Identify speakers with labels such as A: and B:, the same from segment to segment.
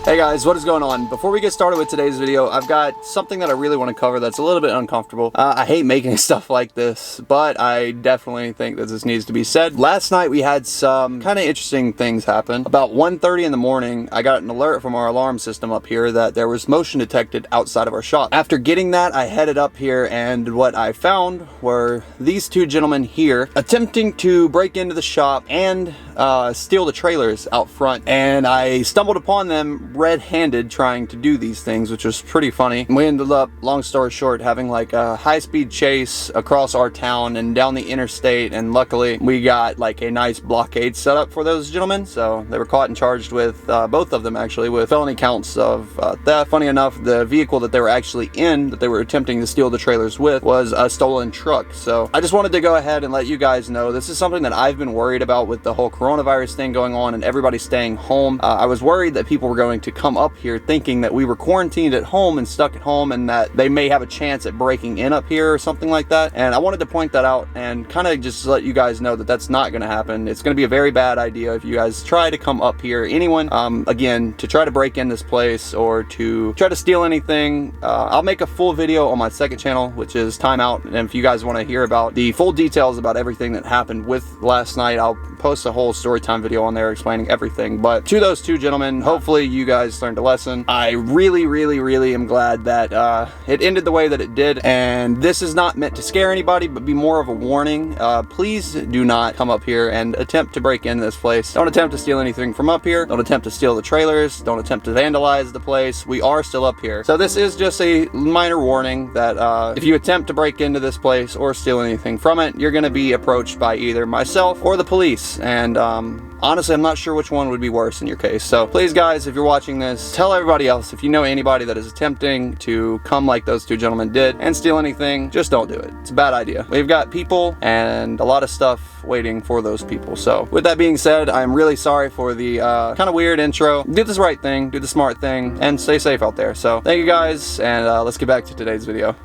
A: Hey guys, what is going on? Before we get started with today's video, I've got something that I really want to cover that's a little bit uncomfortable. I hate making stuff like this, but I definitely think that this needs to be said. Last night we had some kind of interesting things happen. About 1:30 in the morning, I got an alert from our alarm system up here that there was motion detected outside of our shop. After getting that, I headed up here, and what I found were these two gentlemen here attempting to break into the shop and steal the trailers out front, and I stumbled upon them red-handed trying to do these things, which was pretty funny. We ended up, long story short, having like a high-speed chase across our town and down the interstate, and luckily we got like a nice blockade set up for those gentlemen, so they were caught and charged with both of them actually with felony counts of theft. Funny enough, the vehicle that they were actually in, that they were attempting to steal the trailers with, was a stolen truck. So I just wanted to go ahead and let you guys know this is something that I've been worried about with the whole coronavirus thing going on and everybody staying home. I was worried that people were going to come up here thinking that we were quarantined at home and stuck at home, and that they may have a chance at breaking in up here or something like that. And I wanted to point that out and kind of just let you guys know that that's not going to happen. It's going to be a very bad idea if you guys try to come up here. Anyone, again, to try to break in this place or to try to steal anything. I'll make a full video on my second channel, which is Timeout, and if you guys want to hear about the full details about everything that happened with last night, I'll post a whole story time video on there explaining everything. But to those two gentlemen, hopefully you guys learned a lesson. I really am glad that it ended the way that it did, and this is not meant to scare anybody but be more of a warning. Please do not come up here and attempt to break into this place. Don't attempt to steal anything from up here. Don't attempt to steal the trailers. Don't attempt to vandalize the place. We are still up here, so this is just a minor warning that if you attempt to break into this place or steal anything from it, you're going to be approached by either myself or the police, and honestly, I'm not sure which one would be worse in your case. So please guys, if you're watching this, tell everybody else. If you know anybody that is attempting to come like those two gentlemen did and steal anything, just don't do it. It's a bad idea. We've got people and a lot of stuff waiting for those people. So with that being said, I'm really sorry for the kind of weird intro. Do this right thing, do the smart thing, and stay safe out there. So thank you guys, and let's get back to today's video.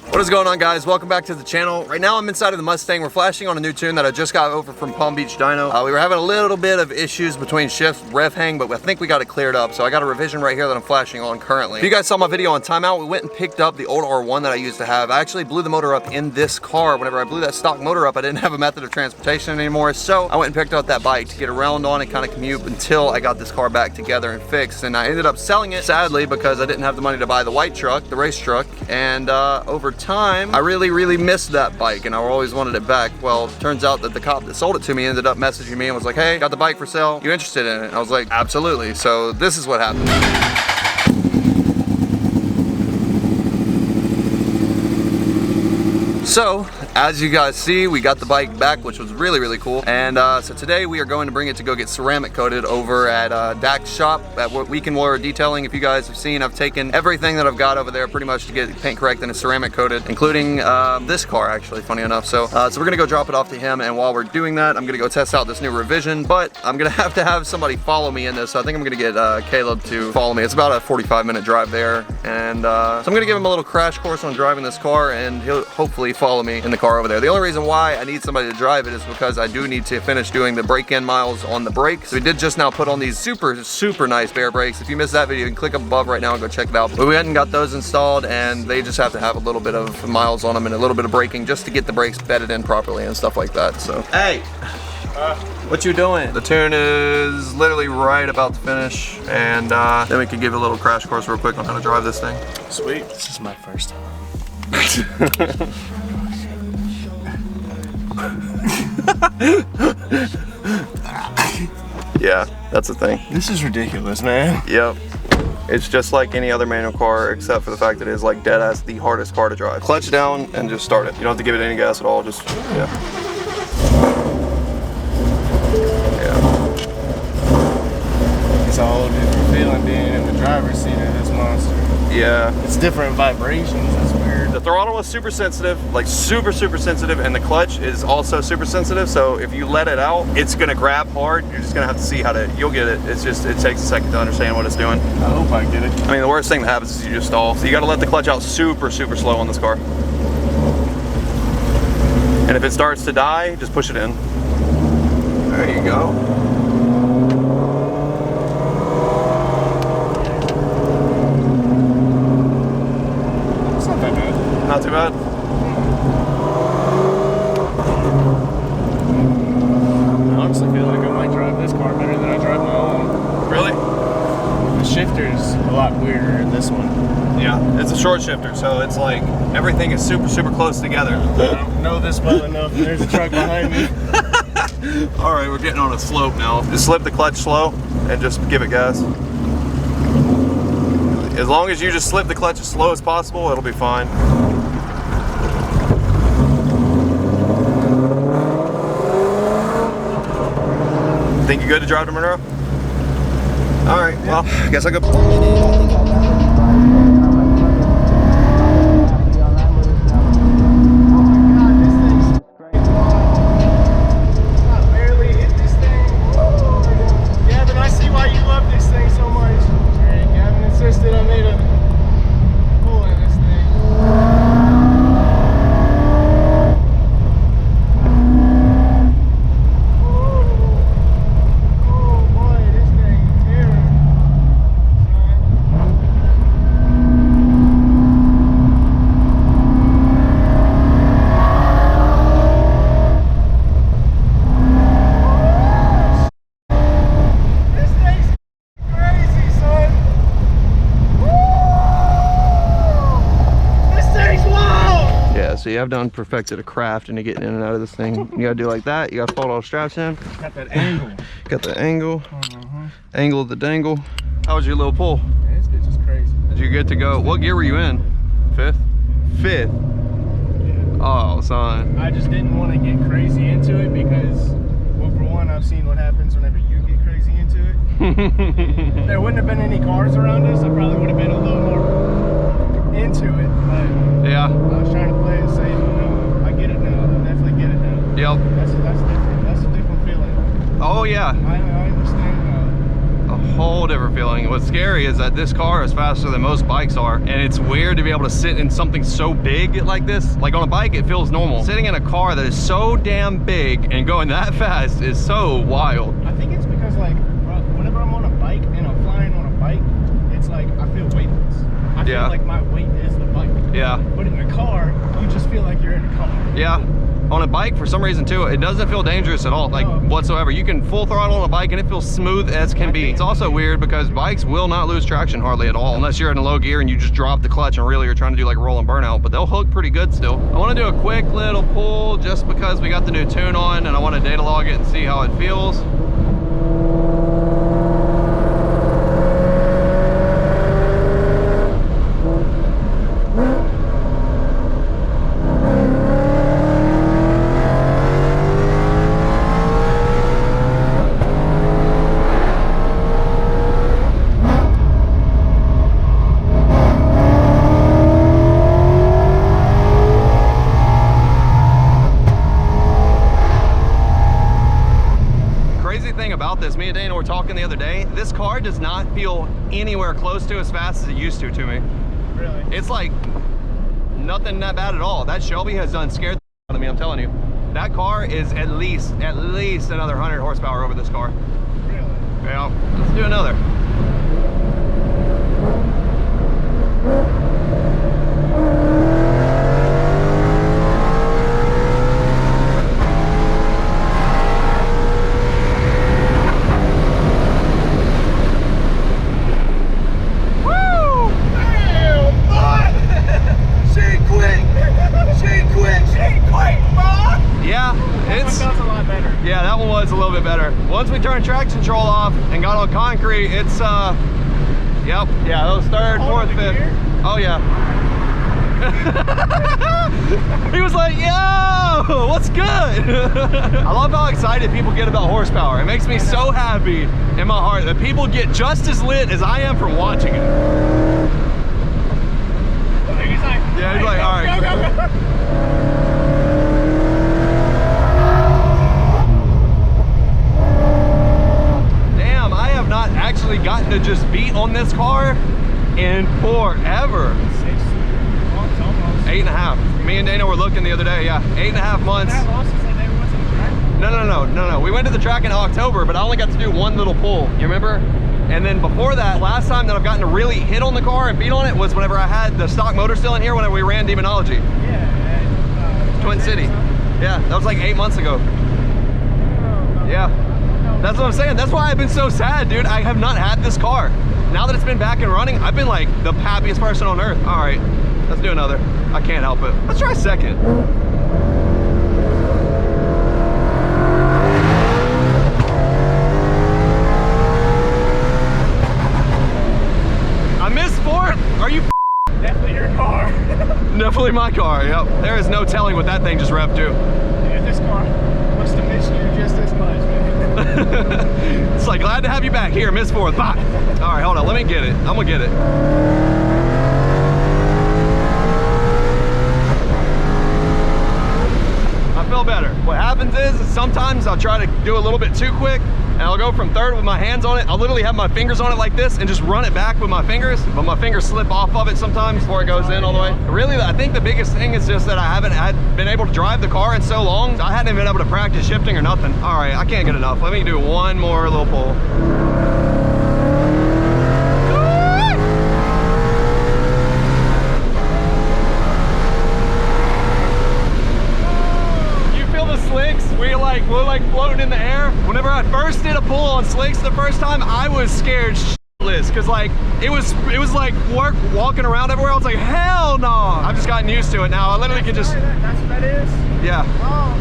A: What is going on, guys? Welcome back to the channel. Right now I'm inside of the Mustang. We're flashing on a new tune that I just got over from Palm Beach Dyno. We were having a little bit of issues between shifts, rev hang, but I think we got it cleared up. So I got a revision right here that I'm flashing on currently. If you guys saw my video on Timeout, we went and picked up the old R1 that I used to have. I actually blew the motor up in this car. Whenever I blew that stock motor up, I didn't have a method of transportation anymore. So I went and picked up that bike to get around on and kind of commute until I got this car back together and fixed. And I ended up selling it, sadly, because I didn't have the money to buy the white truck, the race truck. And over time, I really missed that bike, and I always wanted it back. Well, turns out that the cop that sold it to me ended up messaging me and was like, hey, got the bike for sale, you interested in it? And I was like, absolutely. So this is what happened. So, as you guys see, we got the bike back, which was really cool. And so today we are going to bring it to go get ceramic coated over at Dak's shop at Weekend Warrior Detailing. If you guys have seen, I've taken everything that I've got over there pretty much to get paint correct and ceramic coated, including this car, actually, funny enough. So, so we're gonna go drop it off to him, and while we're doing that, I'm gonna go test out this new revision, but I'm gonna have to have somebody follow me in this. So I think I'm gonna get Caleb to follow me. It's about a 45-minute drive there, and so I'm gonna give him a little crash course on driving this car, and he'll hopefully follow me in the car over there. The only reason why I need somebody to drive it is because I do need to finish doing the break-in miles on the brakes. So we did just now put on these super nice Bear brakes. If you missed that video, you can click up above right now and go check it out. But we went and got those installed, and they just have to have a little bit of miles on them and a little bit of braking just to get the brakes bedded in properly and stuff like that. So hey, what you doing? The tune is literally right about to finish, and then we can give a little crash course real quick on how to drive this thing.
B: Sweet. This is my first time.
A: Yeah, that's the thing.
B: This is ridiculous, man.
A: Yep. It's just like any other manual car, except for the fact that it is like dead ass the hardest car to drive. Clutch down and just start it. You don't have to give it any gas at all, just, yeah.
B: It's a whole different feeling being in the driver's seat of this monster.
A: Yeah.
B: It's different vibrations, that's weird.
A: The throttle is super sensitive, like super sensitive, and the clutch is also super sensitive, so if you let it out, it's gonna grab hard. You're just gonna have to see how to, you'll get it. It's just, it takes a second to understand what it's doing.
B: I hope I get it.
A: I mean, the worst thing that happens is you just stall. So you gotta let the clutch out super slow on this car. And if it starts to die, just push it in. There you go. Not too bad.
B: I honestly feel like I might drive this car better than I drive my own.
A: Really?
B: The shifter's a lot weirder in this one.
A: Yeah, it's a short shifter, so it's like everything is super, super close together.
B: I don't know this well enough. There's a truck behind me.
A: All right, we're getting on a slope now. Just slip the clutch slow and just give it gas. As long as you just slip the clutch as slow as possible, it'll be fine. Think you're good to drive to Monroe? All right, well, I guess I'll go. See, I've done perfected a craft into getting in and out of this thing. You gotta do like that. You gotta fold all the straps in.
B: Got that angle.
A: Got the angle. Angle of the dangle. How was your little pull?
B: Man, this bitch is crazy.
A: Did you get to go? What gear were you in? Fifth? Fifth?
B: Yeah.
A: Oh, son.
B: I just didn't want to get crazy into it because, well, for one, I've seen what happens whenever you get crazy into it. If there wouldn't have been any cars around us, I probably would have been a little more into it. But
A: yeah.
B: I was trying to play it safe. No, I get it now. I definitely get it now.
A: Yep.
B: That's different. That's a different feeling.
A: Oh yeah.
B: I understand
A: a whole different feeling. What's scary is that this car is faster than most bikes are, and it's weird to be able to sit in something so big like this. Like on a bike, it feels normal. Sitting in a car that is so damn big and going that fast is so wild.
B: I think it's because, like, whenever I'm on a bike and I'm flying on a bike, it's like I feel weightless. I feel like my weight is the bike.
A: Yeah.
B: But in a car, you just feel like you're in a car.
A: Yeah. On a bike, for some reason too, it doesn't feel dangerous at all, like whatsoever. You can full throttle on a bike and it feels smooth as can be. It's also weird because bikes will not lose traction hardly at all, unless you're in a low gear and you just drop the clutch and really you're trying to do like roll and burnout, but they'll hook pretty good still. I want to do a quick little pull just because we got the new tune on and I want to data log it and see how it feels. Me and Dana were talking the other day. This car does not feel anywhere close to as fast as it used to me.
B: Really?
A: It's like nothing that bad at all. That Shelby has done scared the out of me, I'm telling you. That car is at least another 100 horsepower over this car.
B: Really?
A: Yeah, let's do another. Yeah, that one was a little bit better. Once we turned traction control off and got on concrete, it's yep, yeah, those third, fourth, fifth. Oh yeah. He was like, yo, what's good? I love how excited people get about horsepower. It makes me so happy in my heart that people get just as lit as I am from watching it.
B: He's like,
A: yeah, he's like, all right.
B: Go.
A: Not actually gotten to just beat on this car in forever.
B: 6 months almost.
A: 8.5. Me and Dana were looking the other day. Yeah, 8.5 months. No. We went to the track in October, but I only got to do one little pull. You remember? And then before that, last time that I've gotten to really hit on the car and beat on it was whenever I had the stock motor still in here whenever we ran Demonology.
B: Yeah,
A: Twin City. Yeah, that was like 8 months ago. Yeah, that's what I'm saying. That's why I've been so sad, dude. I have not had this car. Now that it's been back and running, I've been like the happiest person on earth. All right, let's do another. I can't help it. Let's try second. I missed fourth. Are you?
B: Definitely your car.
A: Definitely my car, yep. There is no telling what that thing just revved to.
B: Yeah, this car must have missed you just as much, man.
A: It's like, glad to have you back. Here, miss fourth. Bye. All right, hold on. Let me get it. I'm gonna get it. I feel better. What happens is sometimes I'll try to do a little bit too quick and I'll go from third with my hands on it. I'll literally have my fingers on it like this and just run it back with my fingers, but my fingers slip off of it sometimes before it goes in all the way. Really, I think the biggest thing is just that I haven't been able to drive the car in so long. I hadn't even been able to practice shifting or nothing. All right, I can't get enough. Let me do one more little pull. We're like floating in the air. Whenever I first did a pull on slicks the first time, I was scared shitless because like it was like walking around everywhere. I was like, hell no. I've just gotten used to it now. I literally could just.
B: That's what that is?
A: Yeah.
B: Oh,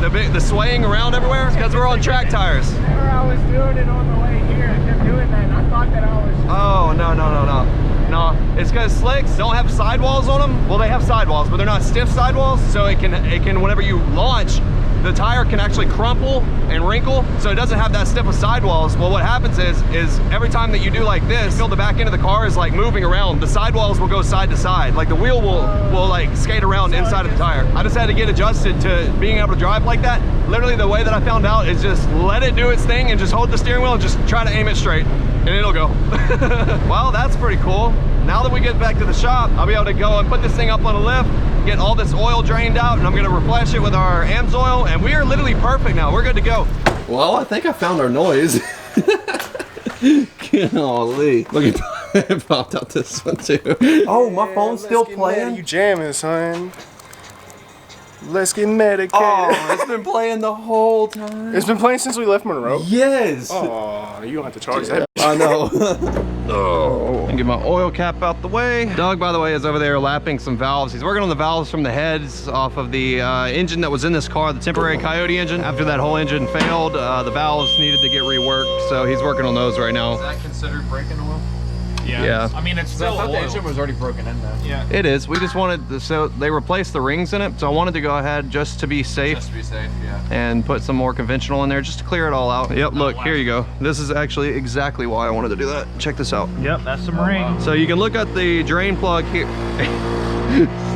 B: okay.
A: The swaying around everywhere because we're on track tires.
B: Whenever I was doing it on the way here, I kept doing that, and I thought that I was.
A: Oh no. No, it's because slicks don't have sidewalls on them. Well, they have sidewalls, but they're not stiff sidewalls, so it can whenever you launch, the tire can actually crumple and wrinkle, so it doesn't have that stiff of sidewalls. Well, what happens is every time that you do like this, you feel the back end of the car is like moving around. The sidewalls will go side to side, like the wheel will like skate around inside of the tire. I just had to get adjusted to being able to drive like that. Literally, the way that I found out is just let it do its thing and just hold the steering wheel and just try to aim it straight, and it'll go. Well, that's pretty cool. Now that we get back to the shop, I'll be able to go and put this thing up on a lift, get all this oil drained out, and I'm gonna replenish it with our AMSOIL, and we are literally perfect now. We're good to go. Well, I think I found our noise. Golly. Look, it popped out this one too. Oh, my phone's still playing?
B: You jamming, son. Let's get medicated.
A: Oh, it's been playing the whole time.
B: It's been playing since we left Monroe?
A: Yes.
B: Oh, you don't have to charge that.
A: I know. Oh. And get my oil cap out the way. Doug, by the way, is over there lapping some valves. He's working on the valves from the heads off of the engine that was in this car, the temporary Coyote engine. After that whole engine failed, the valves needed to get reworked, so he's working on those right now.
C: Is that considered braking oil?
A: Yeah.
C: I mean, it's still oil. The engine was already broken in though. Yeah.
A: It is. We just wanted to, so they replaced the rings in it, so I wanted to go ahead just to be safe.
C: Just to be safe, yeah.
A: And put some more conventional in there just to clear it all out. Yep, look, here you go. This is actually exactly why I wanted to do that. Check this out.
B: Yep, that's some ring.
A: So you can look at the drain plug here.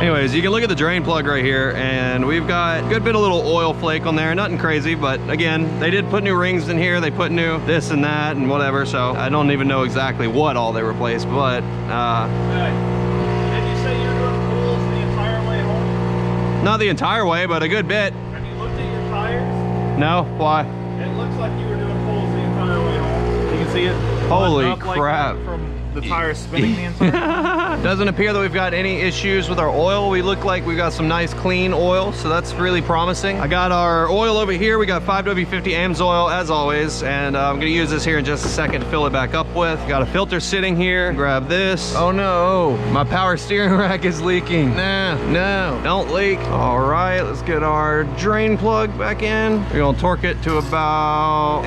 A: Anyways, you can look at the drain plug right here, and we've got a good bit of little oil flake on there. Nothing crazy, but again, they did put new rings in here. They put new this and that and whatever, so I don't even know exactly what all they replaced, but
B: Did you say you were doing pulls the entire way home?
A: not the entire way, but a good bit.
B: Have you looked at your tires?
A: No? Why?
B: It looks like you were doing pulls the entire way home. You can see it?
A: Holy
B: Up like
A: crap.
B: that from the tires spinning the entire.
A: Doesn't appear that we've got any issues with our oil. We look like we've got some nice clean oil, so that's really promising. I got our oil over here. We got 5W50 AMSOIL as always, and I'm gonna use this here in just a second to fill it back up with. Got a filter sitting here. Grab this. Oh no, my power steering rack is leaking. No, don't leak. All right, let's get our drain plug back in. We're gonna torque it to about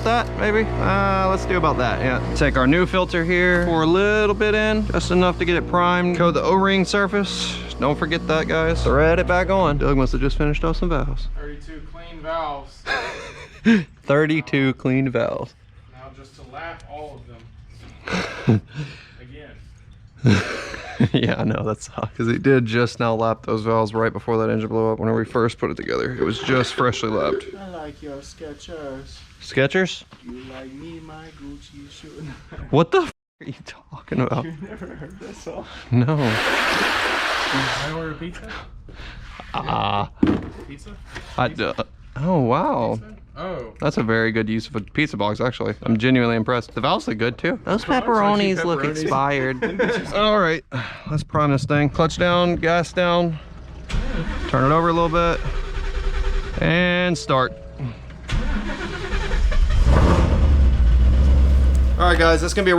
A: that maybe. Let's do about that, yeah. Take our new filter here. Pour a little bit in, just enough to get it primed. Coat the O-ring surface. Don't forget that, guys. Thread it back on. Doug must have just finished off some valves.
C: 32 clean valves.
A: 32 clean valves.
C: Now just to lap all of them. Again.
A: Yeah, I know, that sucks. Because he did just now lap those valves right before that engine blew up. Whenever we first put it together, it was just freshly lapped.
B: I like your Skechers.
A: Skechers?
B: You like me, my Gucci shoe.
A: What the f are you talking about?
B: You never heard this song?
A: No.
C: Can I order pizza?
A: Ah.
C: Pizza?
A: Oh, wow.
C: Pizza? Oh.
A: That's a very good use of a pizza box, actually. I'm genuinely impressed. The valves look good, too.
D: Those pepperonis look expired.
A: All right, let's prime this thing. Clutch down, gas down. Turn it over a little bit. And start. All right, guys, that's gonna be a